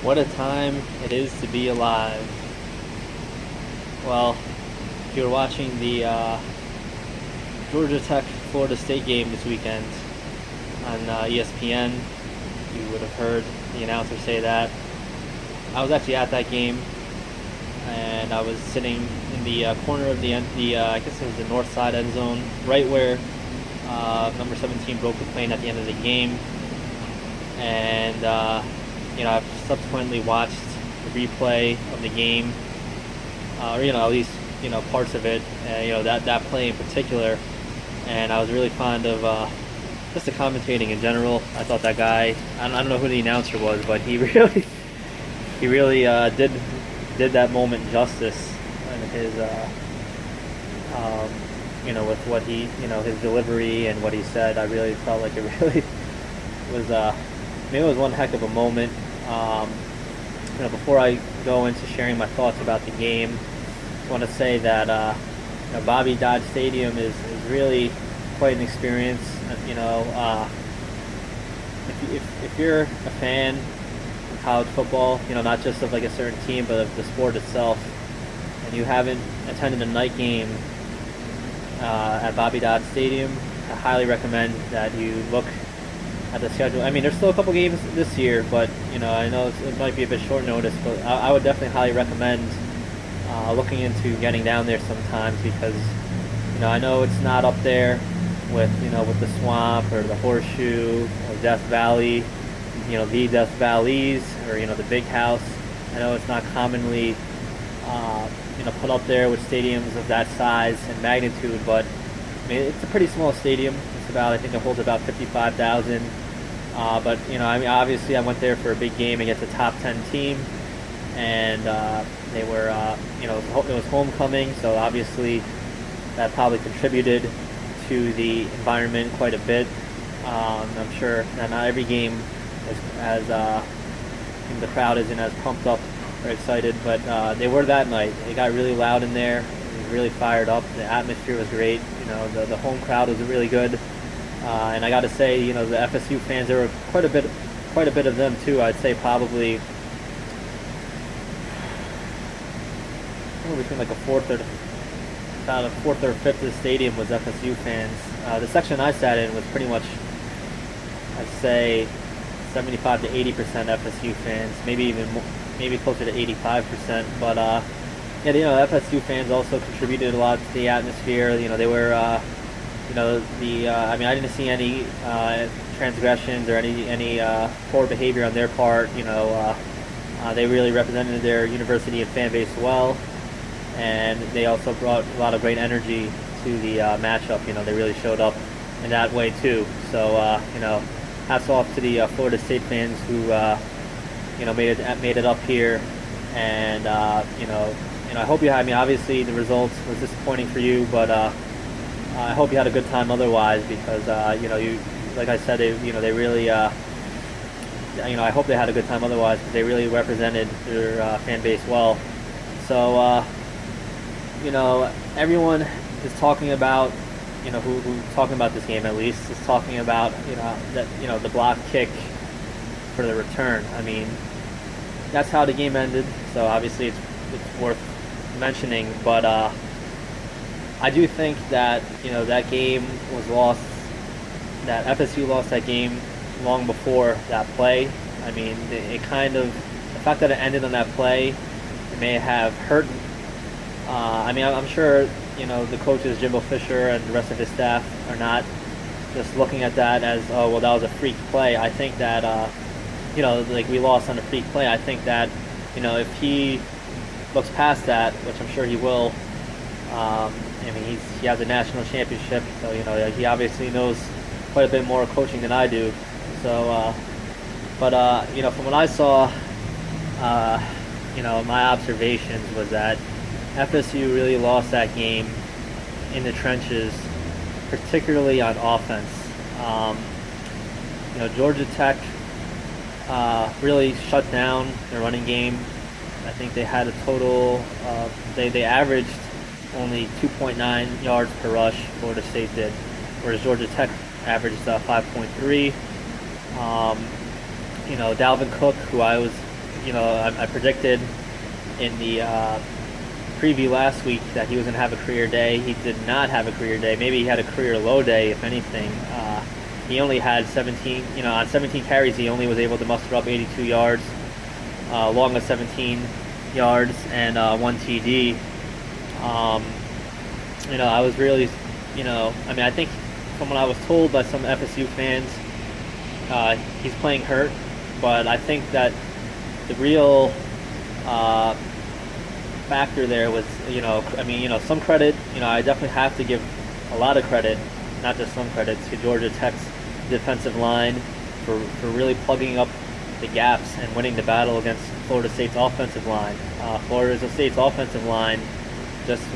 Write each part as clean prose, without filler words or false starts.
What a time it is to be alive. Well, if you were watching the Georgia Tech Florida State game this weekend on ESPN, you would have heard the announcer say that. I was actually at that game, and I was sitting in the corner of I guess it was the north side end zone, right where number 17 broke the plane at the end of the game. And I've subsequently watched the replay of the game, or at least parts of it. That play in particular, and I was really fond of just the commentating in general. I thought that guy, I don't know who the announcer was, but he really did that moment justice in his with what he his delivery and what he said. I really felt like it really was maybe it was one heck of a moment. Before I go into sharing my thoughts about the game, I want to say that Bobby Dodd Stadium is really quite an experience. If you're a fan of college football, not just of like a certain team, but of the sport itself, and you haven't attended a night game at Bobby Dodd Stadium, I highly recommend that you look at the schedule. I mean, there's still a couple games this year, but I know it might be a bit short notice, but I would definitely highly recommend looking into getting down there sometimes, because I know it's not up there with with the Swamp or the Horseshoe or Death Valley, the Death Valleys, or the Big House. I know it's not commonly put up there with stadiums of that size and magnitude, but I mean, it's a pretty small stadium. I think it holds about 55,000. But obviously I went there for a big game against a top 10 team, and they were, it was homecoming, so obviously that probably contributed to the environment quite a bit. I'm sure that not every game as the crowd isn't as pumped up or excited, but they were that night. It got really loud in there. It was really fired up. The atmosphere was great. The home crowd was really good. And I got to say, the FSU fans, there were quite a bit of them too. I'd say probably between like about a fourth or fifth of the stadium was FSU fans. The section I sat in was pretty much, I'd say, 75 to 80% FSU fans, maybe closer to 85%. But the FSU fans also contributed a lot to the atmosphere. They were. I didn't see any transgressions or any poor behavior on their part. They really represented their university and fan base well, and they also brought a lot of great energy to the matchup. They really showed up in that way too. So hats off to the Florida State fans who made it up here, and I hope you. Obviously the results was disappointing for you, but. I hope you had a good time otherwise, because you, like I said, they really I hope they had a good time otherwise, because they really represented their fan base well. So everyone is talking about who's talking about this game, at least, is talking about that the block kick for the return. I mean, that's how the game ended, so obviously it's worth mentioning, but I do think that that game was lost, that FSU lost that game long before that play. I mean, the fact that it ended on that play, it may have hurt. I'm sure the coaches, Jimbo Fisher and the rest of his staff, are not just looking at that as, oh well, that was a freak play. I think that like we lost on a freak play. I think that if he looks past that, which I'm sure he will. He has a national championship, so he obviously knows quite a bit more coaching than I do. So, from what I saw, my observations was that FSU really lost that game in the trenches, particularly on offense. Georgia Tech really shut down their running game. I think they had a total of they averaged only 2.9 yards per rush. Florida State did, whereas Georgia Tech averaged 5.3. Dalvin Cook, who I was I predicted in the preview last week that he was going to have a career day. He did not have a career day. Maybe he had a career low day, if anything. He only had 17, on 17 carries, he only was able to muster up 82 yards, long of 17 yards, and one TD. I was really, I think from what I was told by some FSU fans, he's playing hurt, but I think that the real factor there was, some credit. I definitely have to give a lot of credit, not just some credit, to Georgia Tech's defensive line for really plugging up the gaps and winning the battle against Florida State's offensive line. Florida State's offensive line just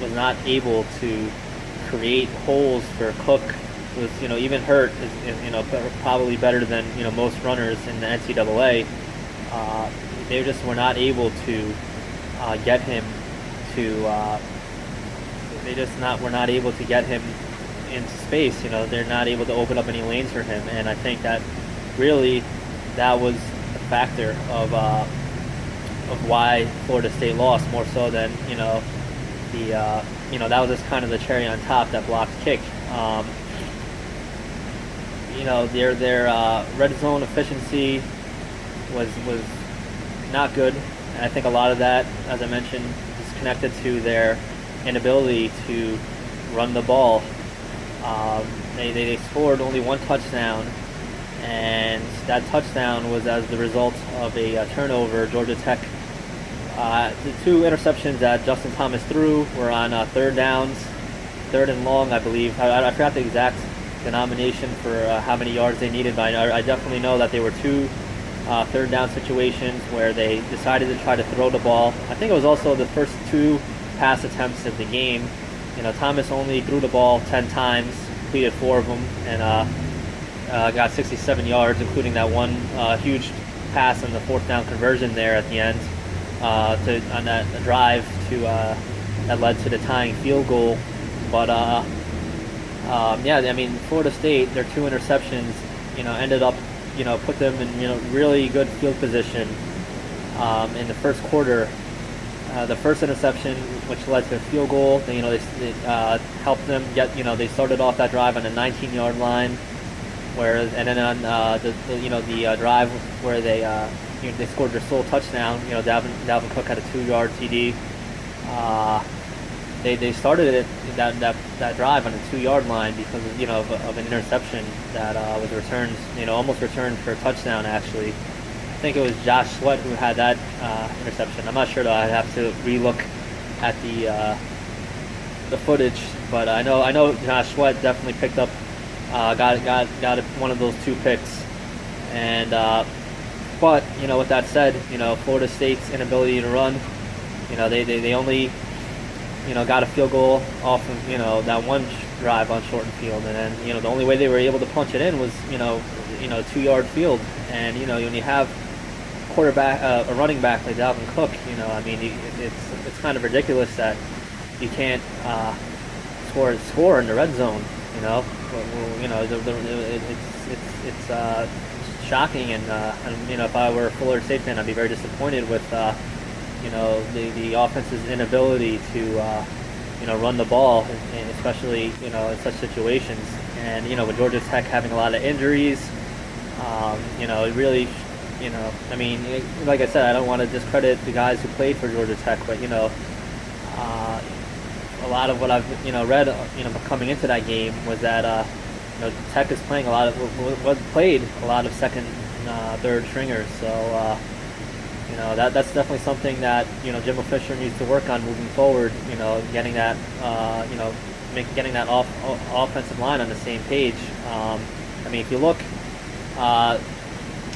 was not able to create holes for Cook. Who was, even hurt, is probably better than most runners in the NCAA. They just were not able to get him to. Were not able to get him into space. They're not able to open up any lanes for him, and I think that really that was a factor of why Florida State lost, more so than that was just kind of the cherry on top, that blocked kick. Their red zone efficiency was not good, and I think a lot of that, as I mentioned, is connected to their inability to run the ball. They scored only one touchdown, and that touchdown was as the result of a turnover. Georgia Tech, the two interceptions that Justin Thomas threw were on third downs, third and long, I believe. I forgot the exact denomination for how many yards they needed, but I definitely know that they were two third down situations where they decided to try to throw the ball. I think it was also the first two pass attempts of the game. Thomas only threw the ball 10 times, completed 4 of them, and got 67 yards, including that one huge pass on the fourth down conversion there at the end on that drive that led to the tying field goal. But Florida State, their two interceptions, ended up, put them in really good field position in the first quarter. The first interception, which led to a field goal, they helped them get, they started off that drive on the 19-yard line, and then on the drive where they scored their sole touchdown, Dalvin Cook had a 2-yard TD. They started it that drive on the 2-yard line because of an interception that was returned, almost returned for a touchdown actually. I think it was Josh Sweat who had that interception. I'm not sure though. I'd have to relook at the footage, but I know Josh Sweat definitely picked up, got one of those 2 picks, and but with that said, Florida State's inability to run, they only got a field goal off of that one drive on shortened field, and then the only way they were able to punch it in was 2-yard field, and when you have a running back like Dalvin Cook, it's kind of ridiculous that you can't score in the red zone. It's shocking, and if I were a Florida State fan, I'd be very disappointed with the offense's inability to run the ball, and especially in such situations. And with Georgia Tech having a lot of injuries, it really. Like I said, I don't want to discredit the guys who played for Georgia Tech, but a lot of what I've read coming into that game was that Tech is playing played a lot of second, third stringers. So that's definitely something that Jimbo Fisher needs to work on moving forward. Getting that getting that offensive line on the same page. If you look.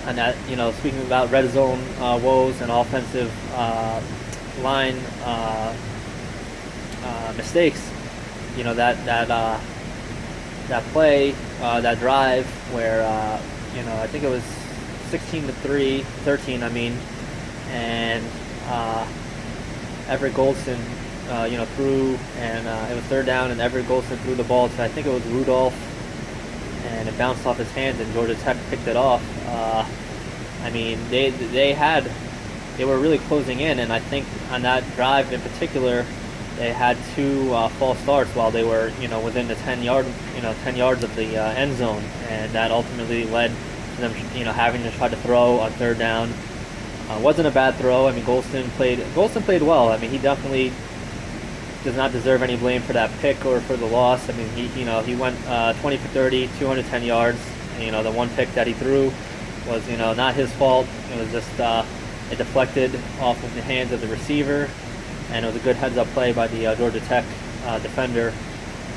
And that, speaking about red zone woes and offensive line mistakes, that play, that drive where I think it was 13, and Everett Goldston threw, and it was third down, and Everett Goldston threw the ball to, I think it was Rudolph, and it bounced off his hands, and Georgia Tech picked it off. They had they were really closing in, and I think on that drive in particular, they had two false starts while they were, within the 10 yards of the end zone, and that ultimately led to them, having to try to throw on third down. Wasn't a bad throw. I mean, Golston played well. I mean, he definitely does not deserve any blame for that pick or for the loss. I mean, he went 20 for 30, 210 yards. And, the one pick that he threw was, not his fault. It was just it deflected off of the hands of the receiver, and it was a good heads-up play by the Georgia Tech defender.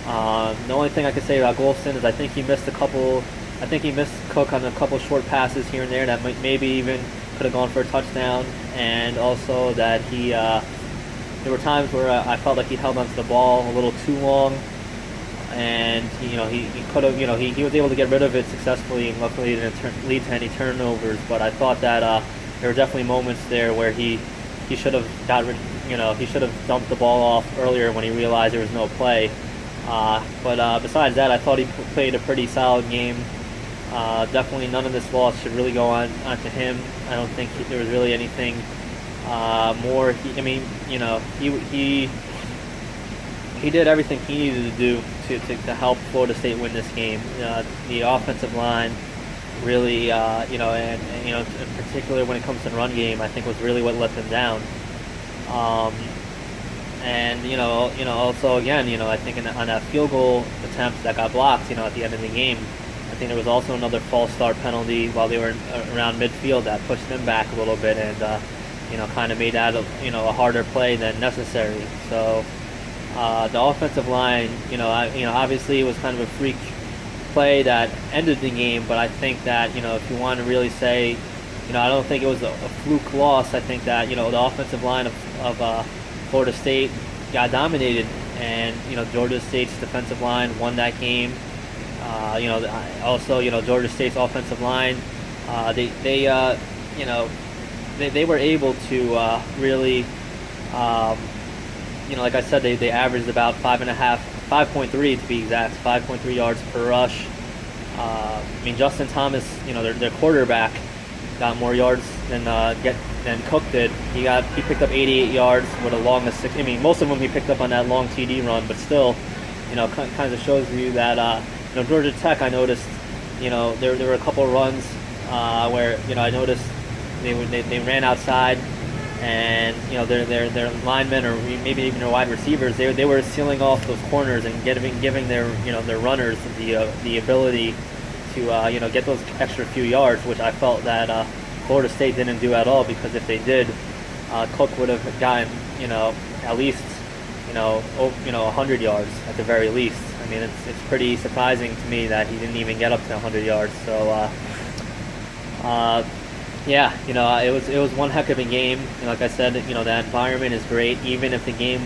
The only thing I could say about Golston is I think he missed Cook on a couple short passes here and there that maybe even could have gone for a touchdown, and also that there were times where I felt like he held onto the ball a little too long, and he could have, he was able to get rid of it successfully, and luckily it didn't lead to any turnovers. But I thought that there were definitely moments there where he should have he should have dumped the ball off earlier when he realized there was no play. But besides that, I thought he played a pretty solid game. Definitely none of this loss should really go on to him. I don't think there was really anything more. He did everything he needed to do to help Florida State win this game. The offensive line really, and in particular when it comes to the run game, I think was really what let them down. And also again, I think on that field goal attempt that got blocked, at the end of the game, I think there was also another false start penalty while they were around midfield that pushed them back a little bit, and kind of made that a harder play than necessary. So the offensive line, obviously it was kind of a freak play that ended the game, but I think that if you want to really say, I don't think it was a fluke loss. I think that the offensive line of Florida State got dominated, and Georgia State's defensive line won that game. Also, Georgia State's offensive line, they were able to really, like I said, they averaged about 5.3 to be exact, 5.3 yards per rush. Justin Thomas, their quarterback, got more yards than Cook did. He picked up 88 yards with a long of 6. Most of them he picked up on that long TD run, but still, kind of shows you that Georgia Tech. I noticed, there were a couple of runs where I noticed they ran outside, and their linemen or maybe even their wide receivers, they were sealing off those corners and giving their their runners the ability to get those extra few yards, which I felt that Florida State didn't do at all, because if they did, Cook would have gotten at least 100 yards at the very least. It's pretty surprising to me that he didn't even get up to 100 yards. So it was one heck of a game. Like I said, the environment is great. Even if the game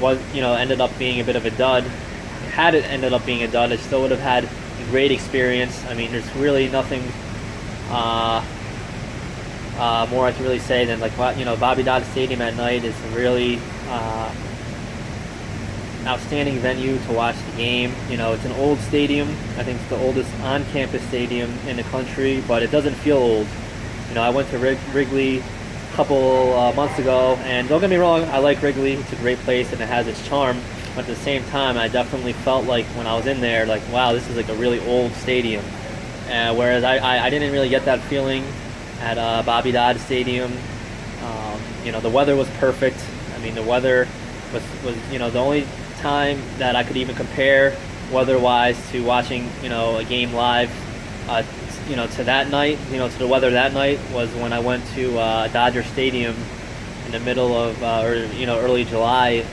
was ended up being a bit of a dud, had it ended up being a dud, it still would have had a great experience. There's really nothing more I can really say than Bobby Dodd Stadium at night is a really outstanding venue to watch the game. It's an old stadium. I think it's the oldest on-campus stadium in the country, but it doesn't feel old. I went to Wrigley a couple months ago, and don't get me wrong, I like Wrigley. It's a great place and it has its charm, but at the same time, I definitely felt like when I was in there, wow, this is a really old stadium. Whereas I didn't really get that feeling at Bobby Dodd Stadium. The weather was perfect. The weather was the only time that I could even compare weather-wise to watching a game live to that night, to the weather that night, was when I went to Dodger Stadium in the middle of early July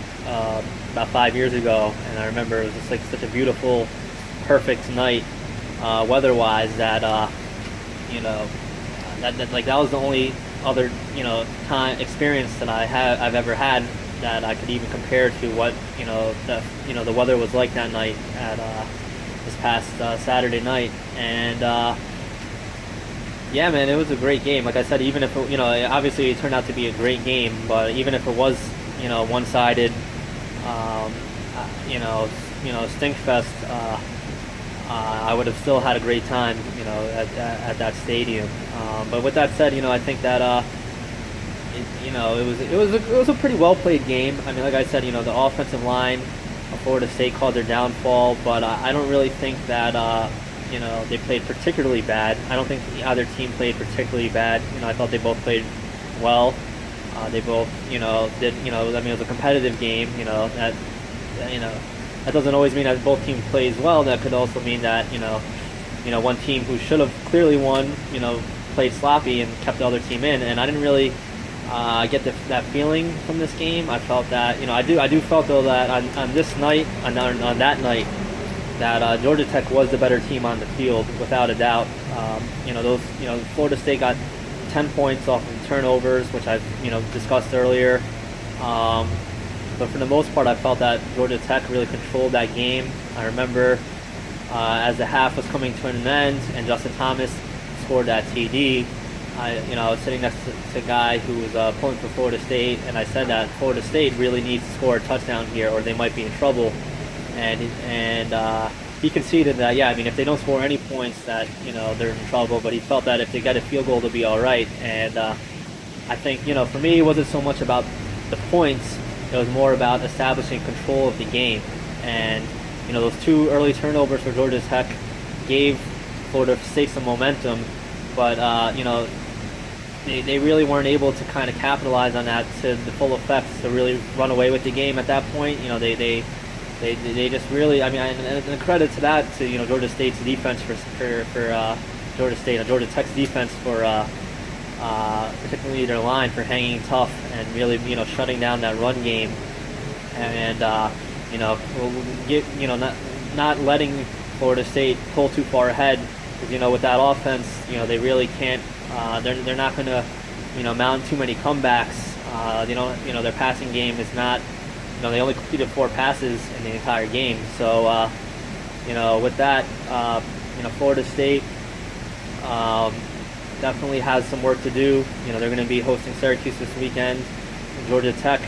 about 5 years ago, and I remember it was just such a beautiful, perfect night weather-wise that that was the only other experience that I've ever had that I could even compare to what the weather was like that night at this past Saturday night. And yeah, man, it was a great game. Like I said, even if it, obviously it turned out to be a great game, but even if it was one-sided, stinkfest, I would have still had a great time at that stadium. But with that said, I think that it was a pretty well played game. I mean, like I said, the offensive line of Florida State caused their downfall, but I don't really think that they played particularly bad. I don't think either team played particularly bad. I thought they both played well. They both did. I mean, it was a competitive game. That doesn't always mean that both teams plays well. That could also mean that one team who should have clearly won, played sloppy and kept the other team in. And I didn't really get that feeling from this game. I felt that I do felt though that on this night, on that night, that Georgia Tech was the better team on the field without a doubt. Florida State got 10 points off of turnovers, which I've discussed earlier. But for the most part, I felt that Georgia Tech really controlled that game. I remember as the half was coming to an end and Justin Thomas scored that TD, I was sitting next to a guy who was pulling for Florida State, and I said that Florida State really needs to score a touchdown here or they might be in trouble. And he conceded that, yeah, I mean, if they don't score any points, that they're in trouble. But he felt that if they get a field goal, they'll be all right. And I think for me, it wasn't so much about the points. It was more about establishing control of the game. And those two early turnovers for Georgia Tech gave Florida State some momentum, but they really weren't able to kind of capitalize on that to the full effect to really run away with the game at that point. They just really, I mean, and credit to that to Georgia State's defense for Georgia State and Georgia Tech's defense for particularly their line for hanging tough and really shutting down that run game and not letting Florida State pull too far ahead, because with that offense they really can't they're not going to mount too many comebacks. Their passing game is not. They only completed 4 passes in the entire game. So, with that, Florida State definitely has some work to do. They're going to be hosting Syracuse this weekend. Georgia Tech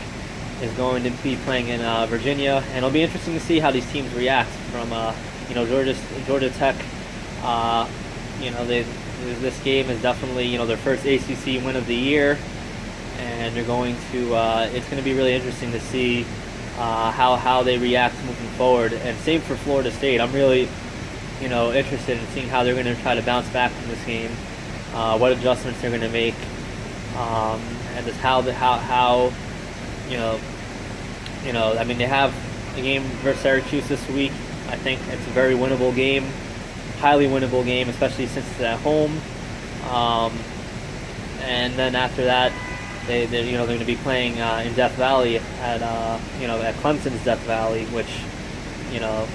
is going to be playing in Virginia, and it'll be interesting to see how these teams react. From Georgia Tech, this game is definitely their first ACC win of the year, and they're going to. It's going to be really interesting to see how they react moving forward. And same for Florida State. I'm really interested in seeing how they're going to try to bounce back from this game, what adjustments they're going to make, and just how I mean, they have a game versus Syracuse this week. I think it's a very winnable game, highly winnable game, especially since it's at home. And then after that, they're going to be playing in Death Valley at Clemson's Death Valley, which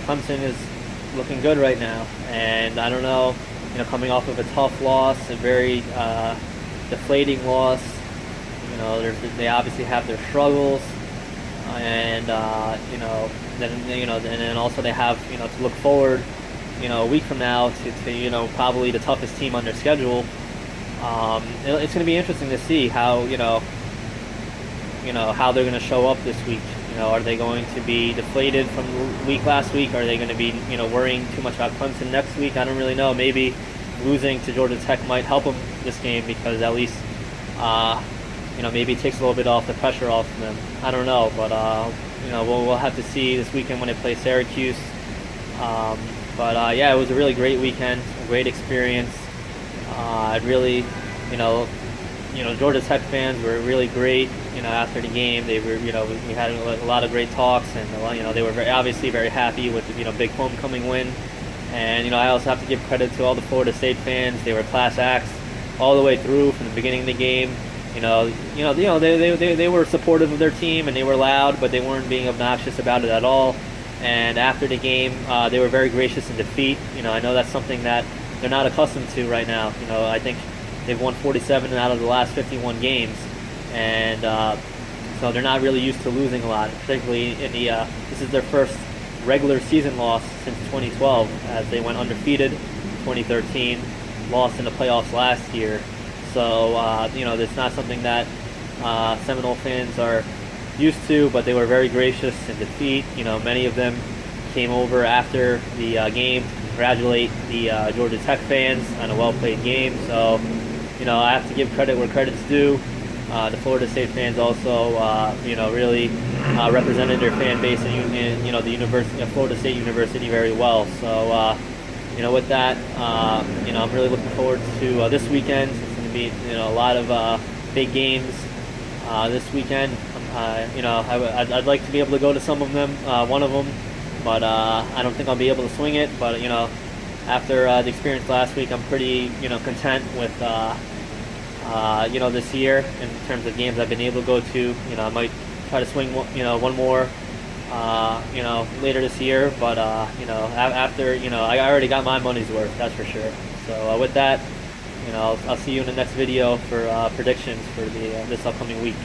Clemson is looking good right now. And I don't know, coming off of a tough loss, a very deflating loss. They obviously have their struggles, and then also they have to look forward, a week from now to probably the toughest team on their schedule. It's going to be interesting to see how how they're going to show up this week. Are they going to be deflated from the week last week? Are they going to be worrying too much about Clemson next week? I don't really know. Maybe losing to Georgia Tech might help them this game, because at least maybe it takes a little bit off the pressure off them. I don't know, but we'll have to see this weekend when they play Syracuse. It was a really great weekend, a great experience. I really, Georgia Tech fans were really great. After the game, they were, we had a lot of great talks, and they were obviously very happy with the big homecoming win. And I also have to give credit to all the Florida State fans. They were class acts all the way through from the beginning of the game. They were supportive of their team, and they were loud, but they weren't being obnoxious about it at all. And after the game, they were very gracious in defeat. I know that's something that they're not accustomed to right now. I think they've won 47 out of the last 51 games, and so they're not really used to losing a lot. Particularly in this is their first regular season loss since 2012, as they went undefeated in 2013, lost in the playoffs last year. So it's not something that Seminole fans are used to, but they were very gracious in defeat. Many of them came over after the game to congratulate the Georgia Tech fans on a well-played game. So, I have to give credit where credit's due. The Florida State fans also, really represented their fan base in the University, Florida State University very well. So, with that, I'm really looking forward to this weekend. It's going to be, a lot of big games this weekend. I'd like to be able to go to some of them, one of them, but I don't think I'll be able to swing it. But after the experience last week, I'm pretty, content with this year in terms of games I've been able to go to. I might try to swing one more later this year, but after I already got my money's worth, that's for sure. So with that, I'll see you in the next video for predictions for this upcoming week.